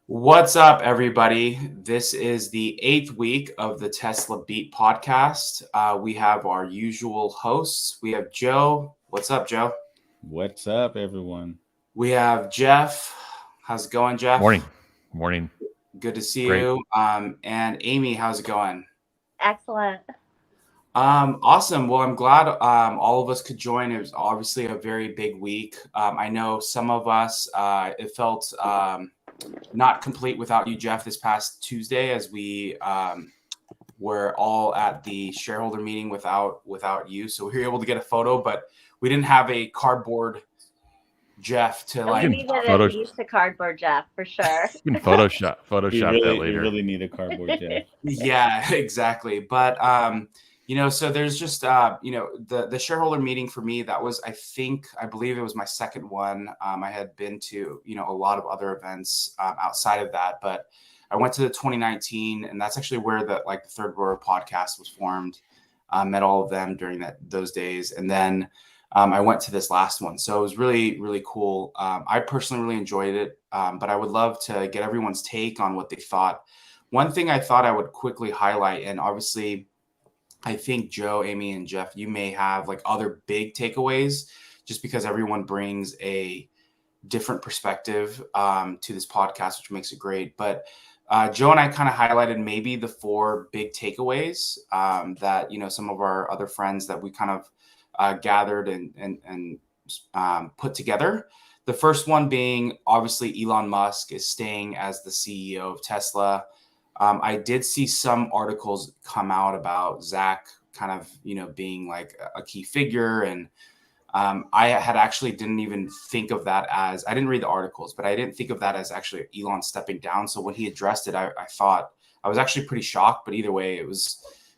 What's up, everybody? This is the 8th week of the Tesla Beat podcast. We have our usual hosts. We have Joe. What's up, Joe? What's up, everyone? We have Jeff. How's it going, Jeff? Morning. Good to see Great. you. And Amy, how's it going? Excellent. Awesome. Well, I'm glad all of us could join. It was obviously a very big week. I know some of us, it felt not complete without you, Jeff, this past Tuesday as we were all at the shareholder meeting without you. So we were able to get a photo, but we didn't have a cardboard Jeff to We needed at least a cardboard Jeff for sure. You can Photoshop that later. You really need a cardboard Jeff. Yeah, exactly. But so there's just the shareholder meeting for me, that was, I believe it was my second one. I had been to, a lot of other events outside of that, but I went to the 2019, and that's actually where the Third Row podcast was formed. Met all of them during those days. And then I went to this last one. So it was really, really cool. I personally really enjoyed it, but I would love to get everyone's take on what they thought. One thing I thought I would quickly highlight, and obviously I think Joe, Amy, and Jeff, you may have other big takeaways just because everyone brings a different perspective to this podcast, which makes it great. But Joe and I kind of highlighted maybe the 4 big takeaways that, some of our other friends that we kind of gathered and put together. The first one being, obviously, Elon Musk is staying as the CEO of Tesla. I did see some articles come out about Zach kind of, being like a key figure. And I had actually didn't even think of that as, I didn't read the articles, but I didn't think of that as actually Elon stepping down. So when he addressed it, I thought, I was actually pretty shocked, but either way,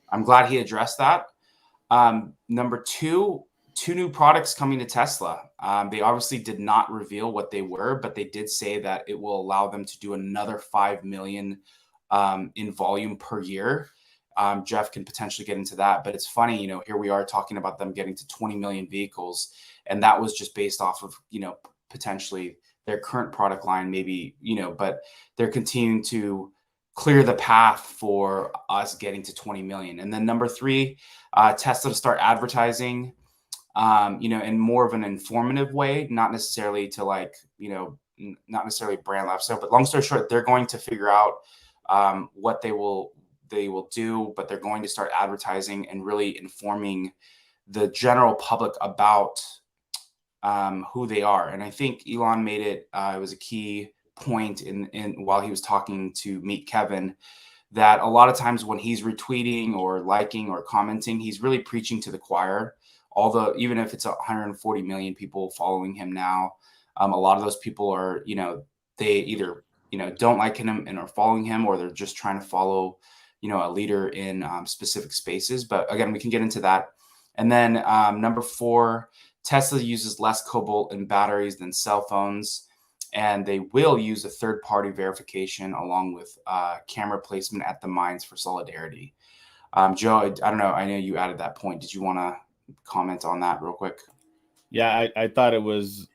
I'm glad he addressed that. Number 2 new products coming to Tesla. They obviously did not reveal what they were, but they did say that it will allow them to do another 5 million in volume per year. Jeff can potentially get into that, but it's funny, here we are talking about them getting to 20 million vehicles. And that was just based off of, potentially their current product line, maybe, but they're continuing to clear the path for us getting to 20 million. And then number 3, Tesla to start advertising, in more of an informative way, not necessarily to not necessarily brand lifestyle, but long story short, they're going to figure out what they will do, but they're going to start advertising and really informing the general public about who they are. And I think Elon made it. It was a key point in while he was talking to Meet Kevin, that a lot of times when he's retweeting or liking or commenting, he's really preaching to the choir. Although even if it's 140 million people following him now, a lot of those people are, they either don't like him and are following him, or they're just trying to follow, a leader in specific spaces. But again, we can get into that. And then number 4, Tesla uses less cobalt in batteries than cell phones, and they will use a third-party verification along with camera placement at the mines for solidarity. Joe, I don't know. I know you added that point. Did you want to comment on that real quick? Yeah, I thought it was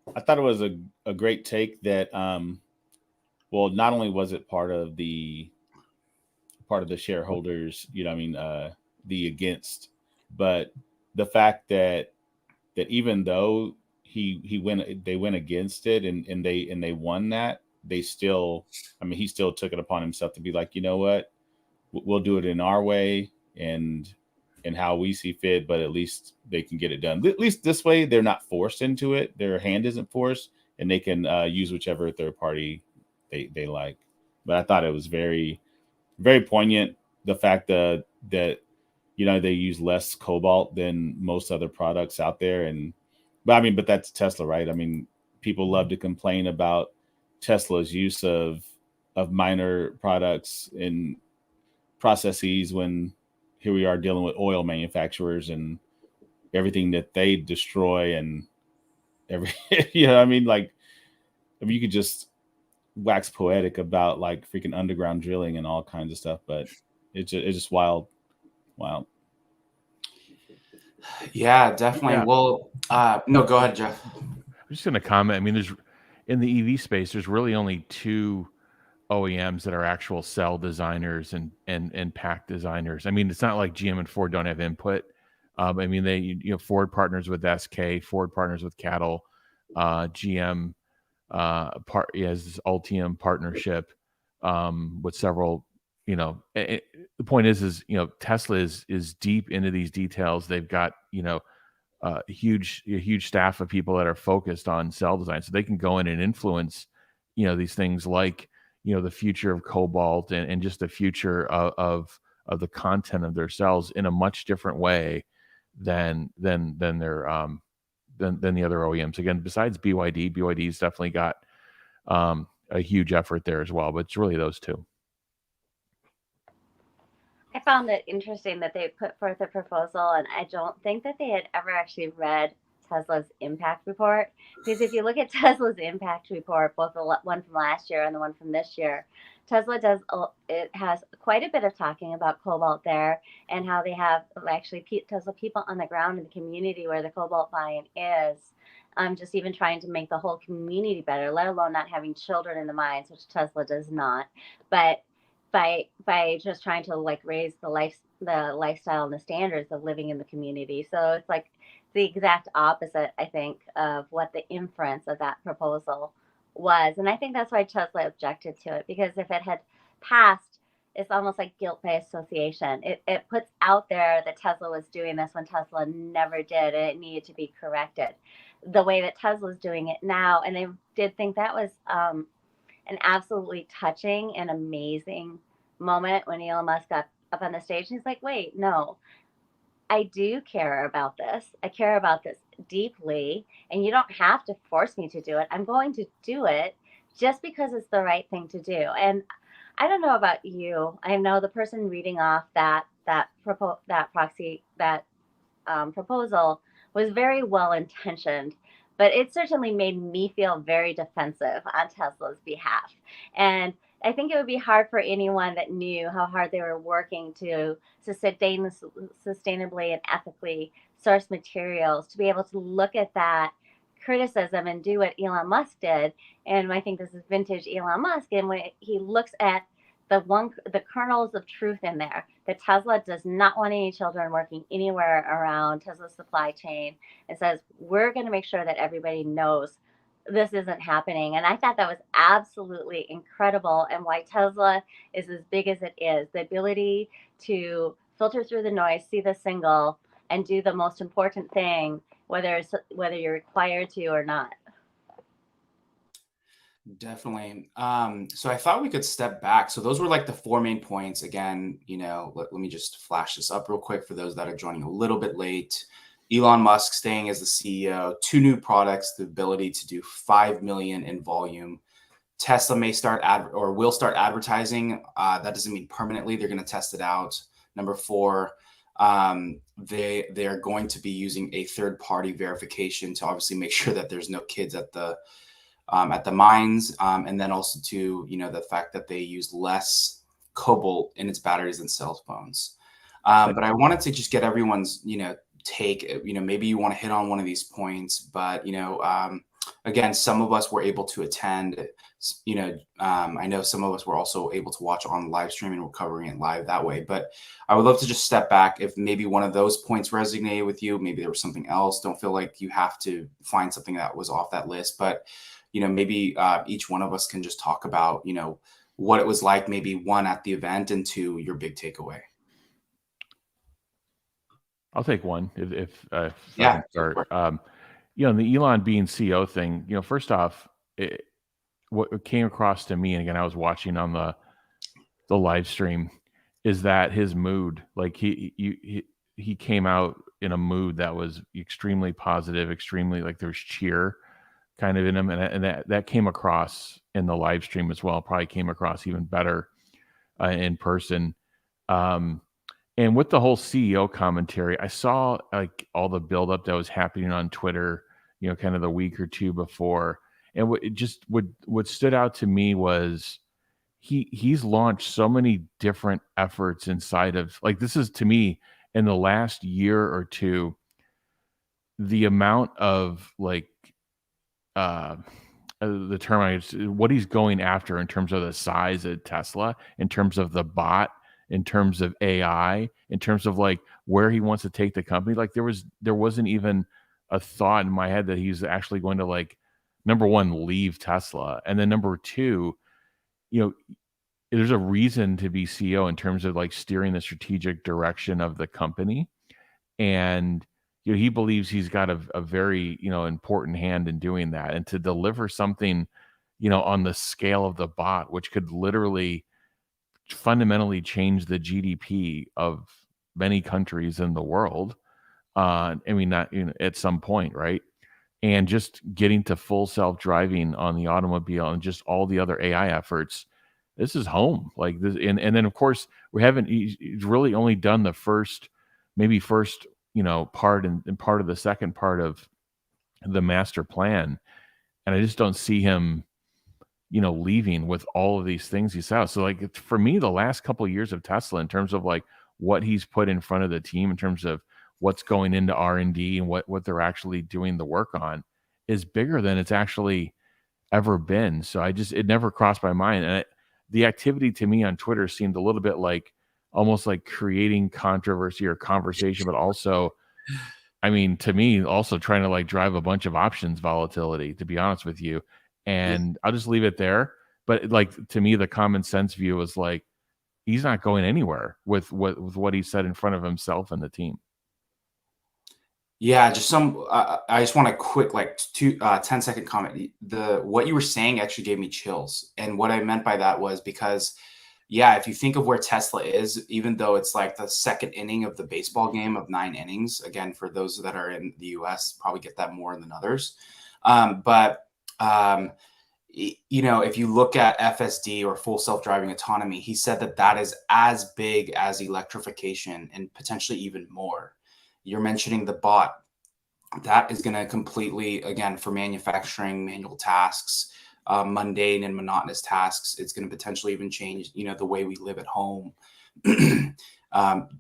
a great take that well, not only was it part of the shareholders, the against, but the fact that even though they went against it and they won that, they still, he still took it upon himself to be like, you know what, we'll do it in our way and how we see fit, but at least they can get it done. At least this way, they're not forced into it. Their hand isn't forced, and they can use whichever third party they like. But I thought it was very, very poignant, the fact that they use less cobalt than most other products out there. But that's Tesla, right? People love to complain about Tesla's use of minor products and processes when here we are dealing with oil manufacturers and everything that they destroy and you could just wax poetic about freaking underground drilling and all kinds of stuff, but it's just wild. Yeah, definitely. Yeah. Well, no, go ahead, Jeff. I'm just going to comment. There's in the EV space, there's really only 2 OEMs that are actual cell designers and pack designers. I mean, it's not like GM and Ford don't have input. I mean, Ford partners with SK, Ford partners with Cattle, GM has this Ultium partnership with several. The point is Tesla is deep into these details. They've got a huge staff of people that are focused on cell design, so they can go in and influence these things like the future of cobalt and just the future of the content of their cells in a much different way than their than the other OEMs. Again, besides BYD's definitely got a huge effort there as well, but it's really those two. I found it interesting that they put forth a proposal, and I don't think that they had ever actually read Tesla's impact report. Because if you look at Tesla's impact report, both the one from last year and the one from this year, it has quite a bit of talking about cobalt there and how they have actually Tesla people on the ground in the community where the cobalt mine is. Just even trying to make the whole community better, let alone not having children in the mines, which Tesla does not. But by just trying to like raise the lifestyle and the standards of living in the community. So it's like the exact opposite, I think, of what the inference of that proposal was. And I think that's why Tesla objected to it, because if it had passed, it's almost like guilt by association. It puts out there that Tesla was doing this when Tesla never did, and it needed to be corrected. The way that Tesla's doing it now, and I did think that was an absolutely touching and amazing moment when Elon Musk got up on the stage and he's like, wait, no, I do care about this. I care about this deeply, and you don't have to force me to do it. I'm going to do it just because it's the right thing to do. And I don't know about you. I know the person reading off that proposal was very well intentioned, but it certainly made me feel very defensive on Tesla's behalf. And I think it would be hard for anyone that knew how hard they were working to sustainably and ethically source materials to be able to look at that criticism and do what Elon Musk did. And I think this is vintage Elon Musk. And when he looks at the kernels of truth in there, that Tesla does not want any children working anywhere around Tesla's supply chain, and says, we're going to make sure that everybody knows this isn't happening. And I thought that was absolutely incredible, and why Tesla is as big as it is. The ability to filter through the noise, see the signal, and do the most important thing, whether you're required to or not. Definitely. So I thought we could step back. So those were like the four main points. Again, let me just flash this up real quick for those that are joining a little bit late. Elon Musk staying as the CEO, 2 new products, the ability to do 5 million in volume. Tesla may start will start advertising. That doesn't mean permanently. They're going to test it out. Number 4, they are going to be using a third-party verification to obviously make sure that there's no kids at the mines, and then also to the fact that they use less cobalt in its batteries than cell phones. But I wanted to just get everyone's take. Maybe you want to hit on one of these points, but again, some of us were able to attend. I know some of us were also able to watch on live stream, and we're covering it live that way. But I would love to just step back. If maybe one of those points resonated with you, maybe there was something else. Don't feel like you have to find something that was off that list, but maybe each one of us can just talk about, what it was like, maybe 1 at the event, and 2, your big takeaway. I'll take one if I Yeah, can start. The Elon being CEO thing, first off, what came across to me, and again, I was watching on the live stream, is that his mood, like he came out in a mood that was extremely positive, extremely like there's cheer kind of in him, and that came across in the live stream as well. Probably came across even better in person. And with the whole CEO commentary, I saw like all the buildup that was happening on Twitter, kind of the week or two before. And what stood out to me was he's launched so many different efforts inside of, like, this is, to me, in the last year or two, the amount of like the term what he's going after in terms of the size of Tesla, in terms of the bot, in terms of AI, in terms of like where he wants to take the company. Like there wasn't even a thought in my head that he's actually going to, like, number one, leave Tesla, and then number two, you know, there's a reason to be CEO in terms of like steering the strategic direction of the company. And he believes he's got a very important hand in doing that, and to deliver something on the scale of the bot, which could literally fundamentally change the GDP of many countries in the world. I mean, not at some point, right? And just getting to full self-driving on the automobile and just all the other AI efforts, this is home. Like this, and then of course he's really only done the first part and part of the second part of the master plan. And I just don't see him, leaving with all of these things he's out. So like for me, the last couple of years of Tesla, in terms of like what he's put in front of the team, in terms of what's going into R&D and what they're actually doing the work on, is bigger than it's actually ever been. So it never crossed my mind. And the activity to me on Twitter seemed a little bit like almost like creating controversy or conversation, but also, I mean, to me, also trying to like drive a bunch of options volatility, to be honest with you. And I'll just leave it there. But like, to me, the common sense view was like, he's not going anywhere with what he said in front of himself and the team. Yeah, just I just want a quick, like, 10-second comment. What you were saying actually gave me chills. And what I meant by that was because, yeah, if you think of where Tesla is, even though it's like the second inning of the baseball game of 9 innings, again, for those that are in the US, probably get that more than others. If you look at FSD, or full self-driving autonomy, he said that is as big as electrification and potentially even more. You're mentioning the bot. That is going to completely, again, for manufacturing, manual tasks, mundane and monotonous tasks. It's going to potentially even change, the way we live at home, to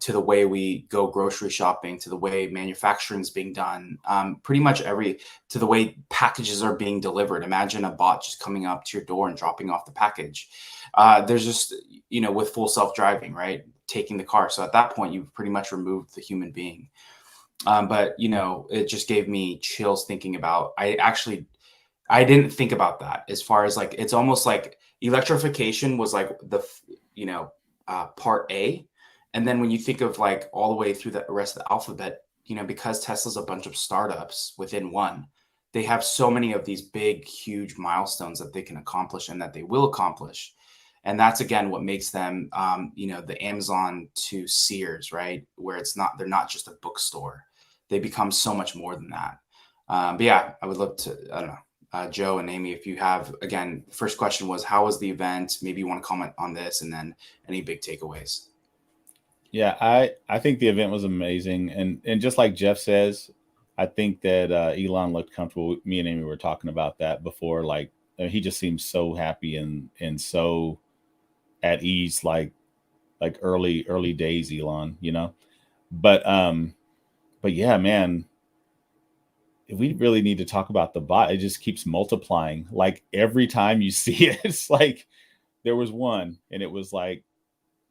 the way we go grocery shopping, to the way manufacturing is being done, pretty much to the way packages are being delivered. Imagine a bot just coming up to your door and dropping off the package. There's just, with full self-driving, right? Taking the car. So at that point, you've pretty much removed the human being. But it just gave me chills thinking about, I didn't think about that, as far as like, it's almost like electrification was like the, part A. And then when you think of like all the way through the rest of the alphabet, because Tesla's a bunch of startups within one, they have so many of these big, huge milestones that they can accomplish and that they will accomplish. And that's, again, what makes them, the Amazon to Sears, right? Where they're not just a bookstore. They become so much more than that. But yeah, I would love to, I don't know, Joe and Amy, if you have, again, the first question was, how was the event? Maybe you want to comment on this, and then any big takeaways. Yeah, I think the event was amazing. And just like Jeff says, I think that Elon looked comfortable. Me and Amy were talking about that before. Like, he just seems so happy and so at ease, like early days Elon, But yeah, man, we really need to talk about the bot. It just keeps multiplying. Like every time you see it, it's like there was one and it was like,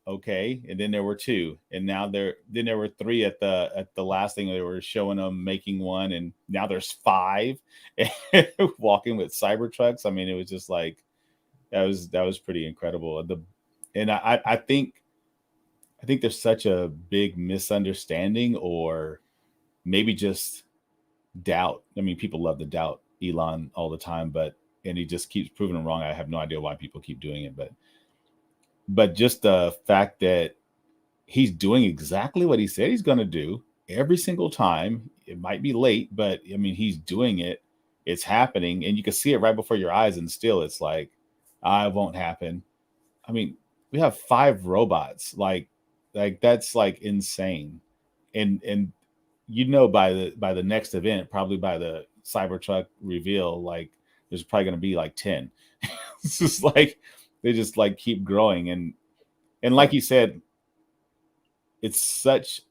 okay, and then there were two, and now there were three at the last thing. They were showing them making one, and now there's 5 walking with Cybertrucks. I mean, it was just like that was pretty incredible. And I think there's such a big misunderstanding, or maybe just doubt. I mean, people love to doubt Elon all the time, and he just keeps proving them wrong. I have no idea why people keep doing it, but just the fact that he's doing exactly what he said he's going to do every single time. It might be late, but I mean, he's doing it. It's happening, and you can see it right before your eyes, and still it's like, it won't happen. I mean, we have 5 robots. Like that's like insane. And by the next event, probably by the Cybertruck reveal, like there's probably going to be like 10. It's just like they just like keep growing, and like you said, it's such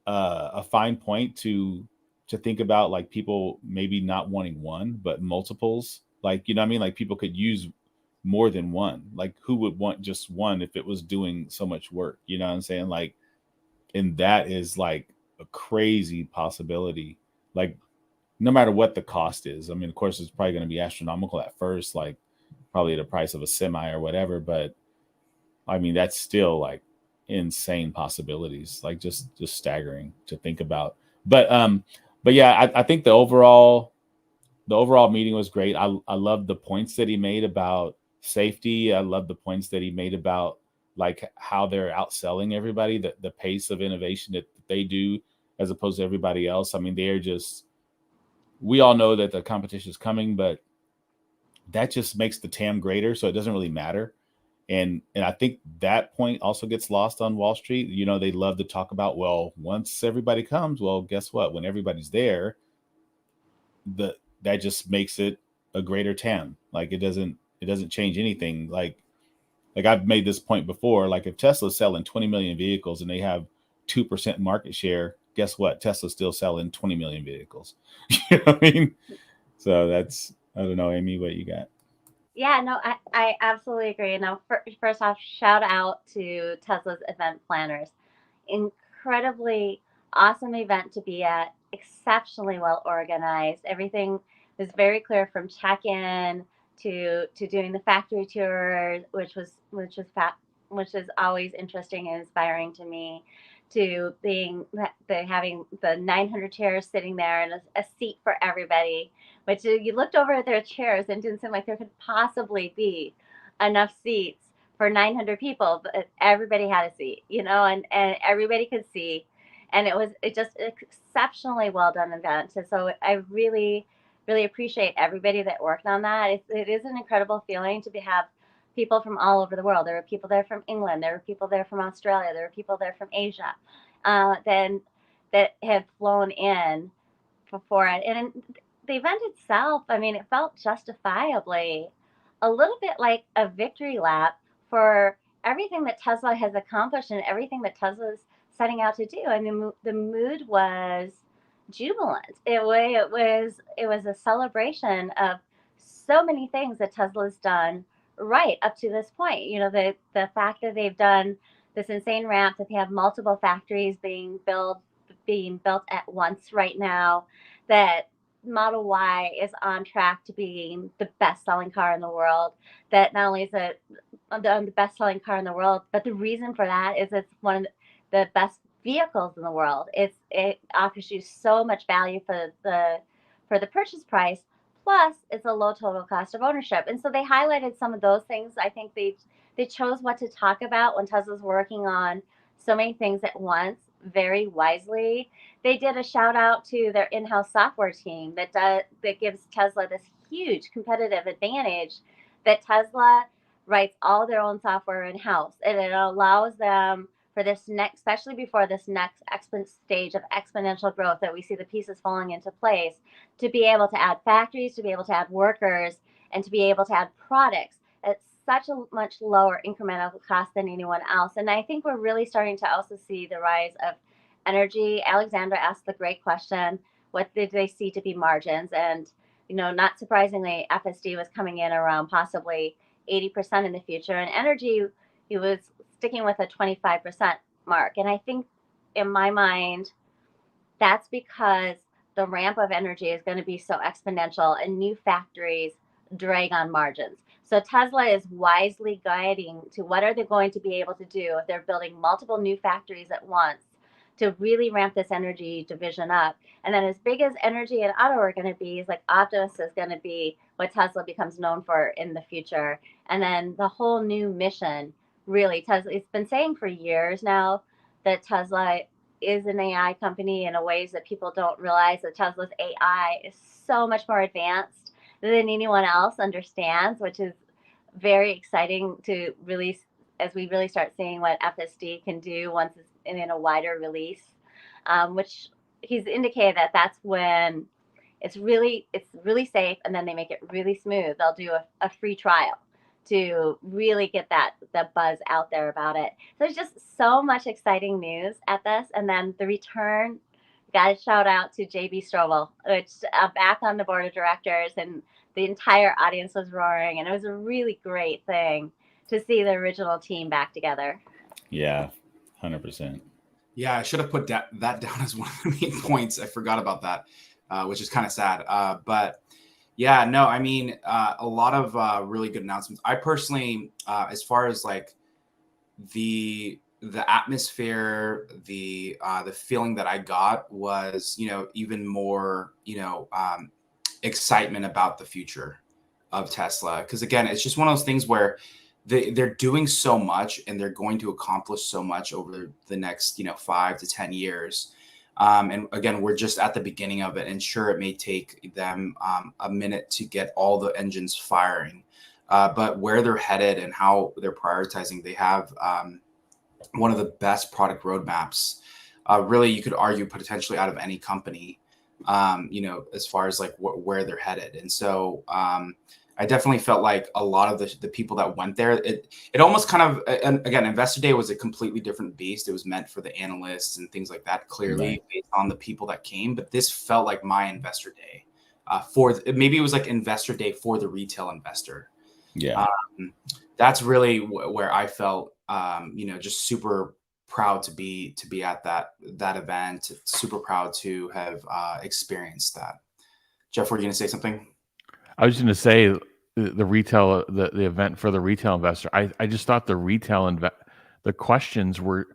a fine point to think about, like people maybe not wanting one but multiples. Like, you know what I mean? Like people could use more than one. Like who would want just one if it was doing so much work? You know what I'm saying? Like, and that is like a crazy possibility. Like no matter what the cost is. I mean, of course, it's probably going to be astronomical at first, like probably the price of a semi or whatever. But I mean, that's still like insane possibilities, like just staggering to think about. But yeah, I think the overall meeting was great. I love the points that he made about safety. I love the points that he made about like how they're outselling everybody, the pace of innovation that they do as opposed to everybody else. I mean, they're just, we all know that the competition is coming, but that just makes the TAM greater. So it doesn't really matter. And I think that point also gets lost on Wall Street. You know, they love to talk about, well, once everybody comes, well, guess what? When everybody's there, that just makes it a greater TAM. Like it doesn't change anything. Like I've made this point before. Like if Tesla's selling 20 million vehicles and they have 2% market share, guess what? Tesla's still selling 20 million vehicles. You know what I mean? So that's, I don't know, Amy, what you got? Yeah, no, I absolutely agree. Now, first off, shout out to Tesla's event planners. Incredibly awesome event to be at, exceptionally well organized. Everything was very clear from check-in to doing the factory tour, which was always interesting and inspiring to me, to being having the 900 chairs sitting there and a seat for everybody, which you looked over at their chairs and didn't seem like there could possibly be enough seats for 900 people, but everybody had a seat, you know, and everybody could see. And it just exceptionally well done event. And so I really, really appreciate everybody that worked on that. It is an incredible feeling to have people from all over the world. There were people there from England. There were people there from Australia. There were people there from Asia, then that had flown in before it. And the event itself, I mean, it felt justifiably a little bit like a victory lap for everything that Tesla has accomplished and everything that Tesla's setting out to do. I mean, the mood was jubilant. It was a celebration of so many things that Tesla's done right up to this point. You know, the fact that they've done this insane ramp, that they have multiple factories being built at once right now, that Model Y is on track to being the best-selling car in the world. That not only is it the best-selling car in the world, but the reason for that is it's one of the best vehicles in the world. It offers you so much value for the purchase price. Plus, it's a low total cost of ownership. And so they highlighted some of those things. I think they chose what to talk about when Tesla's working on so many things at once very wisely. They did a shout out to their in-house software team that gives Tesla this huge competitive advantage, that Tesla writes all their own software in-house, and it allows them for this next, especially before this next stage of exponential growth that we see the pieces falling into place, to be able to add factories, to be able to add workers, and to be able to add products at such a much lower incremental cost than anyone else. And I think we're really starting to also see the rise of energy. Alexandra asked the great question, what did they see to be margins? And, you know, not surprisingly, FSD was coming in around possibly 80% in the future. And energy, he was sticking with a 25% mark. And I think in my mind, that's because the ramp of energy is going to be so exponential and new factories drag on margins. So Tesla is wisely guiding to what are they going to be able to do if they're building multiple new factories at once to really ramp this energy division up. And then as big as energy and auto are going to be, is like Optimus is going to be what Tesla becomes known for in the future. And then the whole new mission, really, Tesla, it's been saying for years now that Tesla is an AI company in a ways that people don't realize that Tesla's AI is so much more advanced than anyone else understands, which is very exciting to release as we really start seeing what FSD can do once it's in a wider release, which he's indicated that that's when it's really safe, and then they make it really smooth. They'll do a free trial to really get the buzz out there about it. So there's just so much exciting news at this. And then the return, got to shout out to JB Strobel, which back on the board of directors, and the entire audience was roaring, and it was a really great thing to see the original team back together. Yeah, 100%. Yeah, I should have put that down as one of the main points. I forgot about that, which is kind of sad. But yeah, no, I mean, a lot of really good announcements. I personally, as far as like the atmosphere, the feeling that I got was, even more, excitement about the future of Tesla. Because again, it's just one of those things where they're doing so much and they're going to accomplish so much over the next 5 to 10 years. And again, we're just at the beginning of it, and sure, it may take them a minute to get all the engines firing, but where they're headed and how they're prioritizing, they have one of the best product roadmaps, really, you could argue potentially out of any company, as far as like where they're headed. And so I definitely felt like a lot of the people that went there, it almost kind of, and again, Investor Day was a completely different beast. It was meant for the analysts and things like that, clearly, Right. based on the people that came. But this felt like my Investor Day, maybe it was like Investor Day for the retail investor. Yeah. That's really where I felt, just super proud to be at that event. Super proud to have experienced that. Jeff, were you going to say something? I was going to say the retail, the event for the retail investor. I just thought the the questions were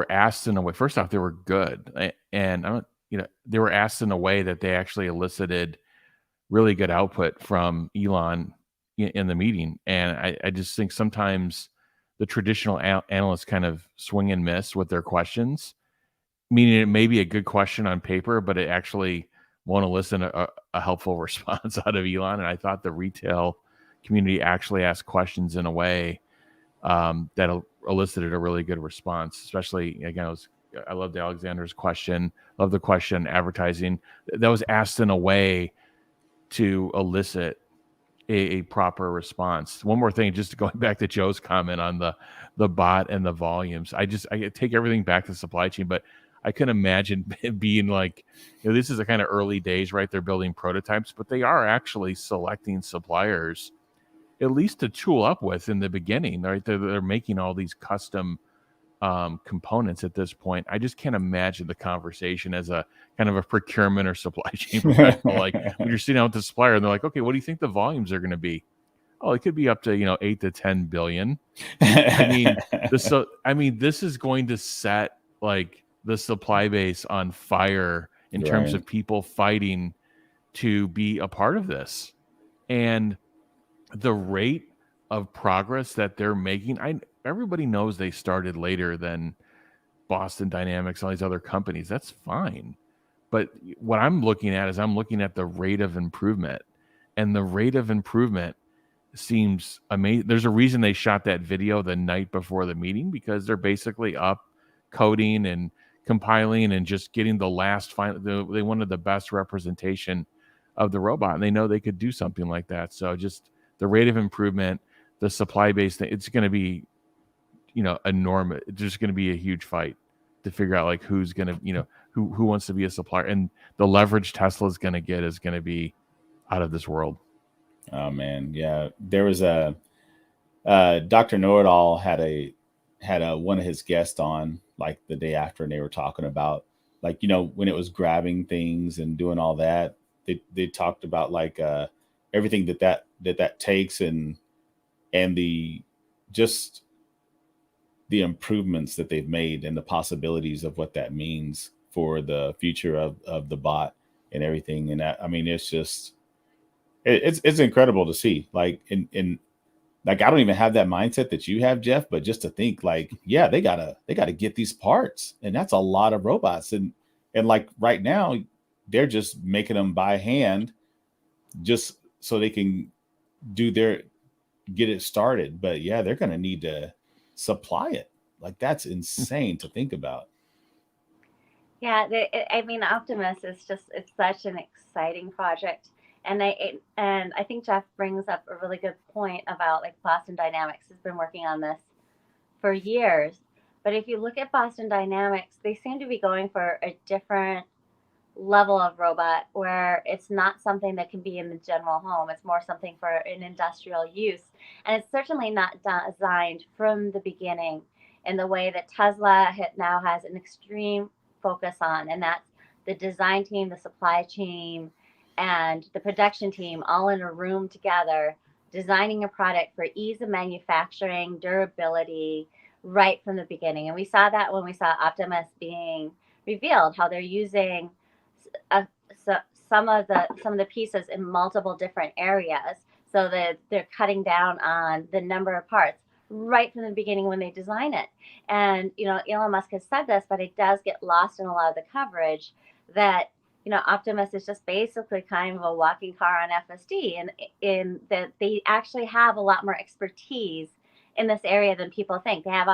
asked in a way. First off, they were good, and they were asked in a way that they actually elicited really good output from Elon in the meeting. And I just think sometimes the traditional analysts kind of swing and miss with their questions, meaning it may be a good question on paper, but it actually won't elicit a helpful response out of Elon. And I thought the retail community actually asked questions in a way that elicited a really good response. Especially, again, I loved Alexander's question. Love the question advertising that was asked in a way to elicit a proper response. One more thing, just going back to Joe's comment on the bot and the volumes. I take everything back to supply chain, but I can imagine being like, this is a kind of early days, right? They're building prototypes, but they are actually selecting suppliers, at least to tool up with in the beginning, right? They're making all these custom components at this point. I just can't imagine the conversation as a kind of a procurement or supply chain professional. Like when you're sitting down with the supplier and they're like, okay, what do you think the volumes are going to be? Oh, it could be up to 8 to 10 billion. I mean, this is going to set like the supply base on fire in terms of people fighting to be a part of this, and the rate of progress that they're making. Everybody knows they started later than Boston Dynamics, all these other companies. That's fine. But what I'm looking at is I'm looking at the rate of improvement, and the rate of improvement seems amazing. There's a reason they shot that video the night before the meeting, because they're basically up coding and compiling and just getting the last final. They wanted the best representation of the robot, and they know they could do something like that. So just the rate of improvement, the supply base, it's going to be enormous. It's just going to be a huge fight to figure out like who's going to, who wants to be a supplier, and the leverage Tesla's going to get is going to be out of this world. Oh man. Yeah. There was Dr. Know-It-All had one of his guests on like the day after, and they were talking about like, when it was grabbing things and doing all that, they talked about like everything that takes and the just the improvements that they've made and the possibilities of what that means for the future of the bot and everything. And that, I mean, it's just, it's incredible to see, like, in like, I don't even have that mindset that you have, Jeff, but just to think like, yeah, they gotta get these parts, and that's a lot of robots. And like right now they're just making them by hand just so they can get it started. But yeah, they're going to need to supply it. Like, that's insane to think about. Yeah, I mean, Optimus is it's such an exciting project, and I think Jeff brings up a really good point about like Boston Dynamics has been working on this for years. But if you look at Boston Dynamics, they seem to be going for a different level of robot where it's not something that can be in the general home. It's more something for an industrial use. And it's certainly not designed from the beginning in the way that Tesla now has an extreme focus on. And that's the design team, the supply chain, and the production team all in a room together, designing a product for ease of manufacturing, durability, right from the beginning. And we saw that when we saw Optimus being revealed, how they're using some of the pieces in multiple different areas, so that they're cutting down on the number of parts right from the beginning when they design it. And Elon Musk has said this, but it does get lost in a lot of the coverage that Optimus is just basically kind of a walking car on FSD, and in that they actually have a lot more expertise in this area than people think. They have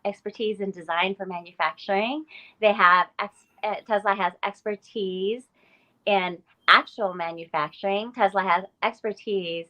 expertise in design for manufacturing. They have Tesla has expertise in actual manufacturing. Tesla has expertise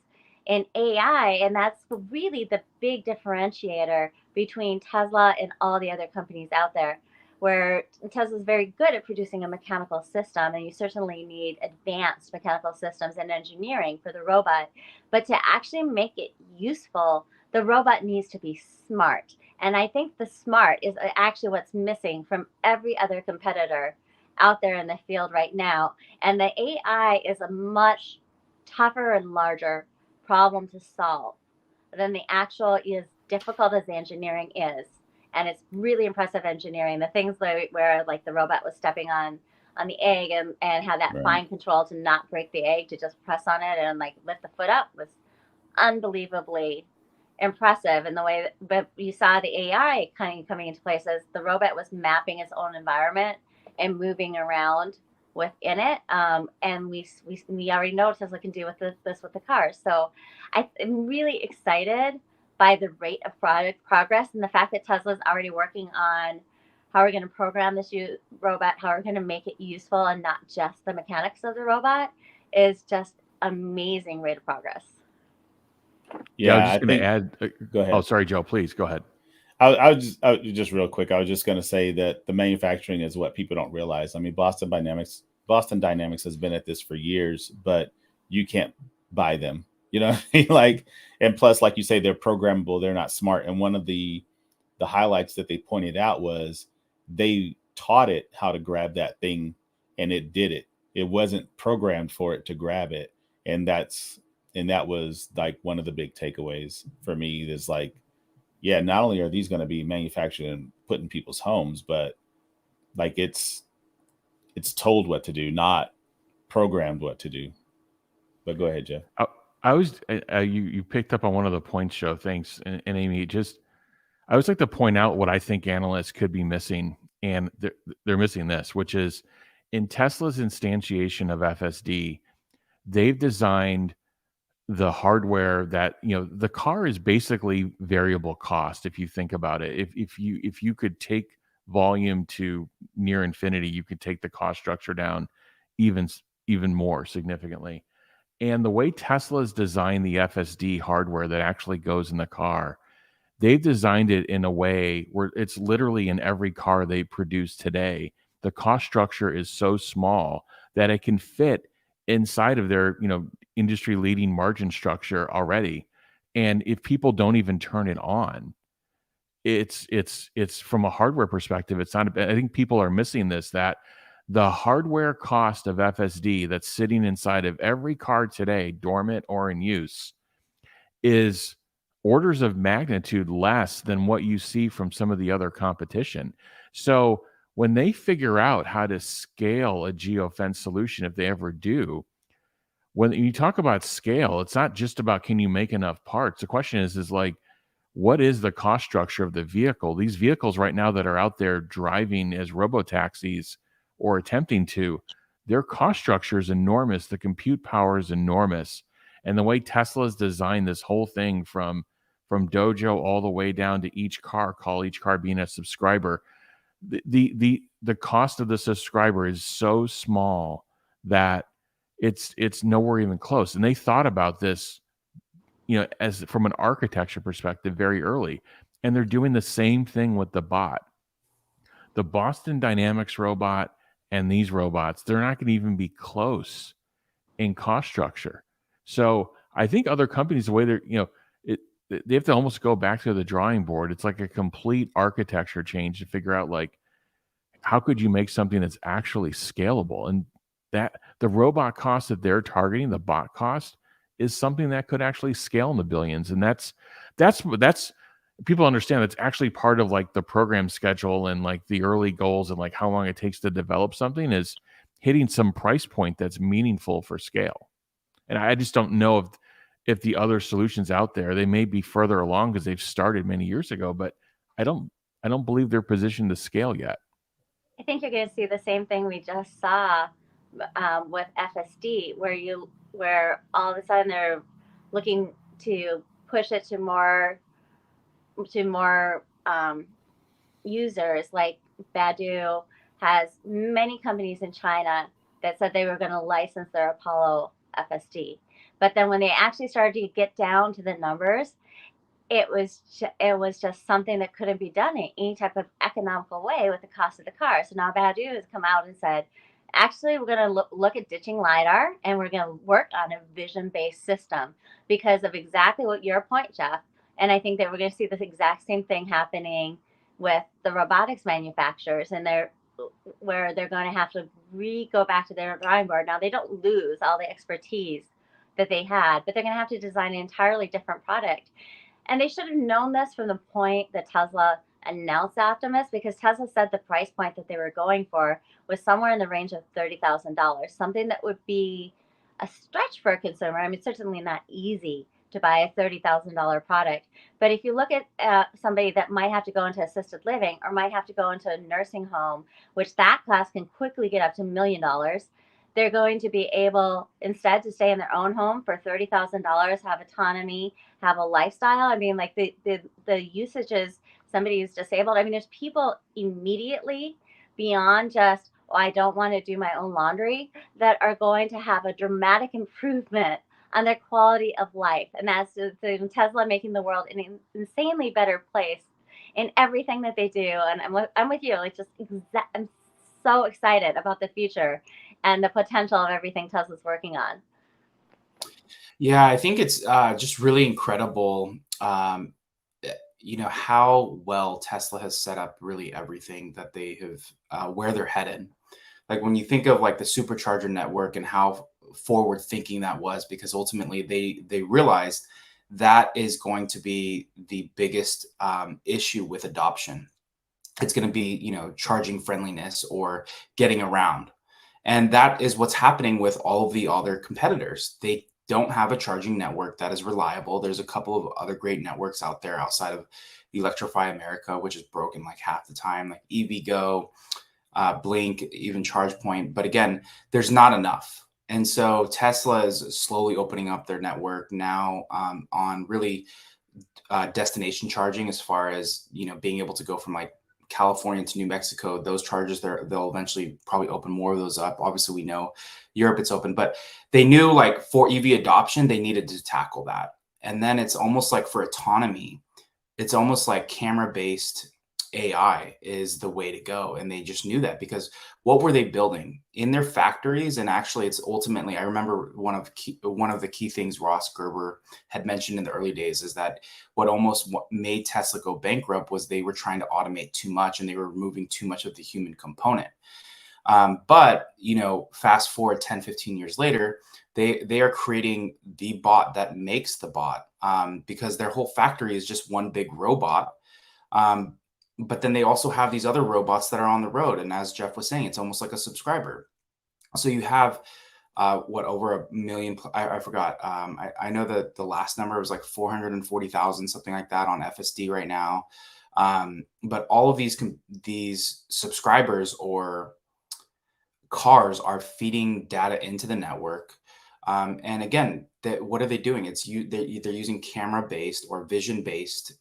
in AI, and that's really the big differentiator between Tesla and all the other companies out there, where Tesla's very good at producing a mechanical system, and you certainly need advanced mechanical systems and engineering for the robot. But to actually make it useful, the robot needs to be smart. And I think the smart is actually what's missing from every other competitor out there in the field right now. And the AI is a much tougher and larger problem to solve than the actual, as difficult as the engineering is. And it's really impressive engineering. The things where like the robot was stepping on the egg and had that fine control to not break the egg, to just press on it and like lift the foot up, was unbelievably impressive. And the way that you saw the AI kind of coming into place as the robot was mapping its own environment and moving around within it. And we already know what Tesla can do with this with the cars. So I'm really excited by the rate of product progress, and the fact that Tesla's already working on how we're going to program this robot, how we're going to make it useful and not just the mechanics of the robot, is just amazing rate of progress. Yeah, I was just going to add. Go ahead. Oh, sorry, Joe. Please go ahead. I was just real quick. I was just going to say that the manufacturing is what people don't realize. I mean, Boston Dynamics has been at this for years, but you can't buy them. Like, and plus, like you say, they're programmable. They're not smart. And one of the highlights that they pointed out was they taught it how to grab that thing, and it did it. It wasn't programmed for it to grab it, and that was like one of the big takeaways for me. Is like, yeah, not only are these going to be manufactured and put in people's homes, but like it's told what to do, not programmed what to do. But go ahead, Jeff. You picked up on one of the points, Joe. Thanks. And Amy, I always like to point out what I think analysts could be missing, and they're missing this, which is in Tesla's instantiation of FSD, they've designed the hardware that, the car is basically variable cost. If you think about it, if you could take volume to near infinity, you could take the cost structure down even more significantly. And the way Tesla's designed the FSD hardware that actually goes in the car, they've designed it in a way where it's literally in every car they produce today. The cost structure is so small that it can fit inside of their, industry leading margin structure already. And if people don't even turn it on, it's from a hardware perspective, it's not, I think people are missing this, that the hardware cost of FSD that's sitting inside of every car today, dormant or in use, is orders of magnitude less than what you see from some of the other competition. So when they figure out how to scale a geofence solution, if they ever do, when you talk about scale, it's not just about can you make enough parts. The question is like, what is the cost structure of the vehicle? These vehicles right now that are out there driving as robotaxis or attempting to, their cost structure is enormous. The compute power is enormous. And the way Tesla's designed this whole thing from Dojo all the way down to each car, call each car being a subscriber, the cost of the subscriber is so small that it's nowhere even close. And they thought about this, as from an architecture perspective very early. And they're doing the same thing with the bot. The Boston Dynamics robot and these robots, they're not going to even be close in cost structure. So I think other companies, the way they're, they have to almost go back to the drawing board. It's like a complete architecture change to figure out, like, how could you make something that's actually scalable? And that the robot cost that they're targeting, the bot cost, is something that could actually scale in the billions. And that's people understand that's actually part of like the program schedule and like the early goals and like how long it takes to develop something is hitting some price point that's meaningful for scale. And I just don't know if the other solutions out there, they may be further along because they've started many years ago, but I don't believe they're positioned to scale yet. I think you're going to see the same thing we just saw with FSD, where all of a sudden they're looking to push it to more users. Like Baidu has many companies in China that said they were going to license their Apollo FSD, but then when they actually started to get down to the numbers, it was just something that couldn't be done in any type of economical way with the cost of the car. So now Baidu has come out and said, actually, we're going to look at ditching LiDAR, and we're going to work on a vision-based system because of exactly what your point, Jeff. And I think that we're going to see this exact same thing happening with the robotics manufacturers, and where they're going to have to go back to their drawing board. Now, they don't lose all the expertise that they had, but they're going to have to design an entirely different product. And they should have known this from the point that Tesla announced Optimus, because Tesla said the price point that they were going for was somewhere in the range of $30,000, something that would be a stretch for a consumer. I mean, certainly not easy to buy a $30,000 product. But if you look at somebody that might have to go into assisted living or might have to go into a nursing home, which that class can quickly get up to $1 million, they're going to be able instead to stay in their own home for $30,000, have autonomy, have a lifestyle. I mean, like the usages, somebody who's disabled. I mean, there's people immediately beyond just, oh, I don't want to do my own laundry, that are going to have a dramatic improvement on their quality of life. And that's the Tesla making the world an insanely better place in everything that they do. And I'm with you. Like, I'm so excited about the future and the potential of everything Tesla's working on. Yeah, I think it's just really incredible, how well Tesla has set up really everything that they have, where they're headed. Like when you think of like the supercharger network and how forward thinking that was, because ultimately they realized that is going to be the biggest issue with adoption. It's going to be, charging friendliness or getting around. And that is what's happening with all of the other competitors. They don't have a charging network that is reliable. There's a couple of other great networks out there outside of Electrify America, which is broken like half the time, like EVgo, Blink, even ChargePoint. But again, there's not enough. And so Tesla is slowly opening up their network now on really destination charging, as far as, being able to go from like California to New Mexico. Those chargers, they'll eventually probably open more of those up. Obviously, we know Europe it's open, but they knew like for EV adoption, they needed to tackle that. And then it's almost like for autonomy, it's almost like camera-based AI is the way to go. And they just knew that, because what were they building in their factories? And actually, it's ultimately, I remember one of the key things Ross Gerber had mentioned in the early days is that what made Tesla go bankrupt was they were trying to automate too much and they were removing too much of the human component. But, fast forward 10, 15 years later, they are creating the bot that makes the bot, because their whole factory is just one big robot. But then they also have these other robots that are on the road. And as Jeff was saying, it's almost like a subscriber. So you have over 1 million, I forgot. I know that the last number was like 440,000, something like that on FSD right now. But all of these subscribers or cars are feeding data into the network. And again, what are they doing? They're using camera-based or vision-based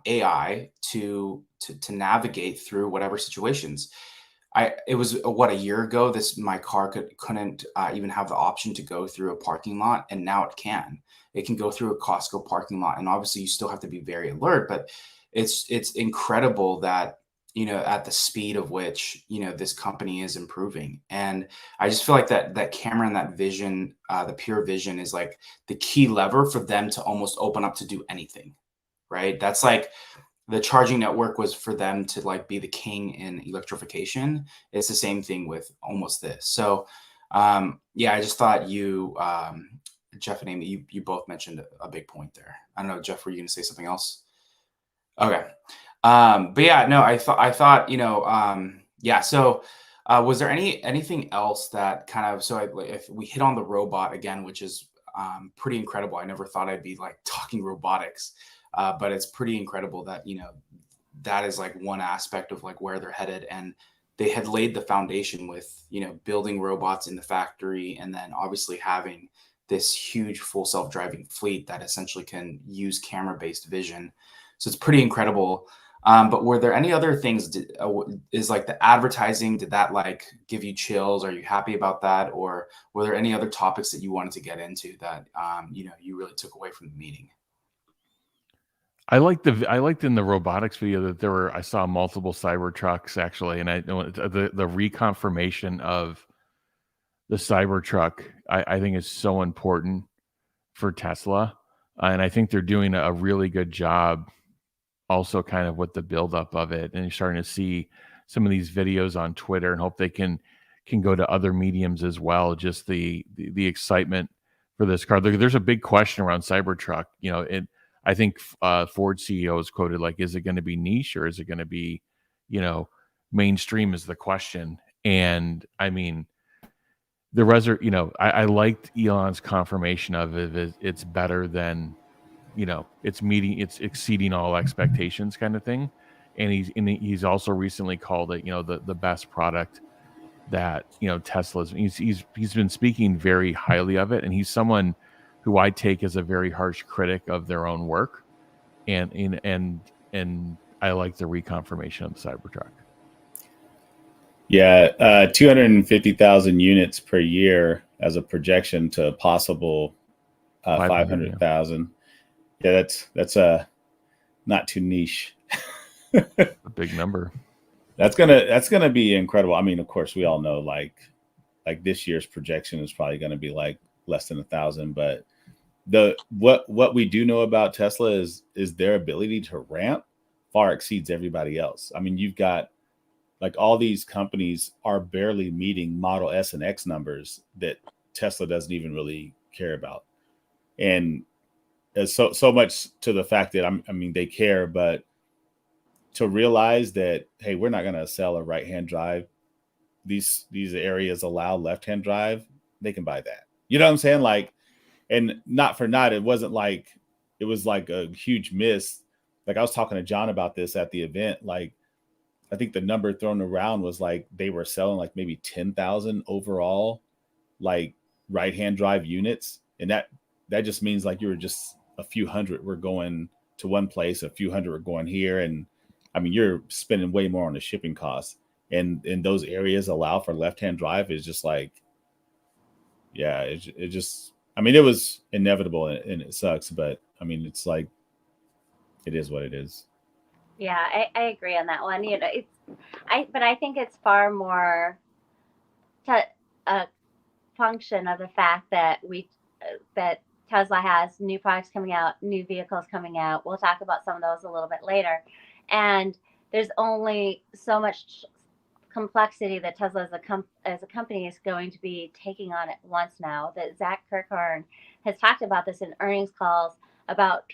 AI to navigate through whatever situations. It was a year ago, my car couldn't even have the option to go through a parking lot, and now it can. It can go through a Costco parking lot, and obviously you still have to be very alert. But it's incredible that at the speed of which, this company is improving. And I just feel like that camera and that vision, the pure vision is like the key lever for them to almost open up to do anything, right? That's like the charging network was for them to like be the king in electrification. It's the same thing with almost this. So yeah, I just thought Jeff and Amy, you both mentioned a big point there. I don't know, Jeff, were you going to say something else? Okay. But yeah, no, I thought, yeah. So, was there anything else that kind of, if we hit on the robot again, which is, pretty incredible. I never thought I'd be like talking robotics, but it's pretty incredible that, that is like one aspect of like where they're headed. And they had laid the foundation with, building robots in the factory, and then obviously having this huge full self-driving fleet that essentially can use camera-based vision. So it's pretty incredible. But were there any other things? Is like the advertising, did that like give you chills? Are you happy about that? Or were there any other topics that you wanted to get into that, you really took away from the meeting? I liked in the robotics video that I saw multiple Cybertrucks actually, and I know the reconfirmation of the Cybertruck, I think is so important for Tesla, and I think they're doing a really good job also kind of with the buildup of it. And you're starting to see some of these videos on Twitter, and hope they can go to other mediums as well. Just the excitement for this car. There's a big question around Cybertruck. I think Ford CEO is quoted like, is it going to be niche or is it going to be, mainstream is the question. And I mean, I liked Elon's confirmation of it. It's better than, it's exceeding all expectations kind of thing. And he's also recently called it, the best product that, Tesla's, he's been speaking very highly of it. And he's someone who I take as a very harsh critic of their own work. And I like the reconfirmation of the Cybertruck. Yeah, 250,000 units per year as a projection to a possible 500,000. Yeah, that's not too niche. A big number. That's gonna be incredible. I mean, of course, we all know like this year's projection is probably going to be like less than 1,000. But what we do know about Tesla is their ability to ramp far exceeds everybody else. I mean, you've got like all these companies are barely meeting Model S and X numbers that Tesla doesn't even really care about. And so much to the fact that I mean, they care, but to realize that, hey, we're not going to sell a right-hand drive. These areas allow left-hand drive. They can buy that. You know what I'm saying? Like, and not for naught, it wasn't like it was like a huge miss. Like I was talking to John about this at the event. Like, I think the number thrown around was like they were selling like maybe 10,000 overall, like right-hand drive units. And that just means like you were just a few hundred were going to one place, a few hundred were going here. And I mean, you're spending way more on the shipping costs. And those areas allow for left-hand drive is just like, yeah, it just, I mean, it was inevitable and it sucks, but I mean, it's like, it is what it is. Yeah, I agree on that one. But I think it's far more a function of the fact that that Tesla has new products coming out, new vehicles coming out. We'll talk about some of those a little bit later. And there's only so much complexity that Tesla as a company is going to be taking on at once now. That Zach Kirkhorn has talked about this in earnings calls about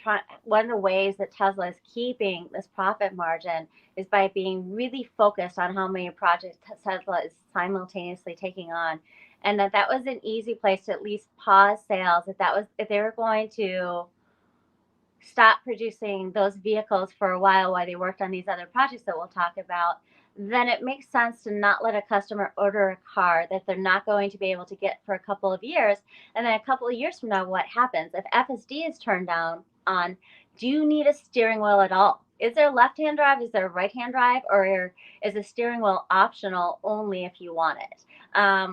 one of the ways that Tesla is keeping this profit margin is by being really focused on how many projects Tesla is simultaneously taking on. And that was an easy place to at least pause sales. If they were going to stop producing those vehicles for a while they worked on these other projects that we'll talk about, then it makes sense to not let a customer order a car that they're not going to be able to get for a couple of years. And then a couple of years from now, what happens? If FSD is turned on, do you need a steering wheel at all? Is there left-hand drive? Is there right-hand drive? Or is the steering wheel optional only if you want it?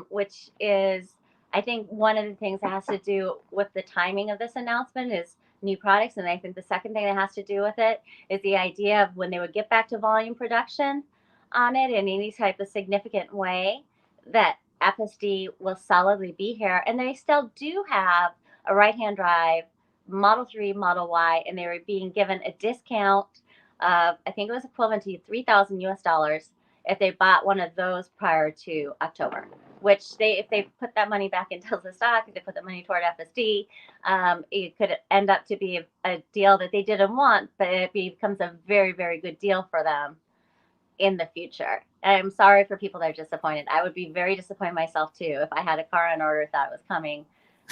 Which is, I think, one of the things that has to do with the timing of this announcement is new products. And I think the second thing that has to do with it is the idea of when they would get back to volume production, on it in any type of significant way, that FSD will solidly be here. And they still do have a right-hand drive Model 3, Model Y, and they were being given a discount of, I think it was equivalent to 3,000 US dollars if they bought one of those prior to October. Which if they put that money back in Tesla stock, if they put the money toward FSD, it could end up to be a deal that they didn't want, but it becomes a very, very good deal for them in the future. And I'm sorry for people that are disappointed. I would be very disappointed myself too if I had a car on order, thought it was coming,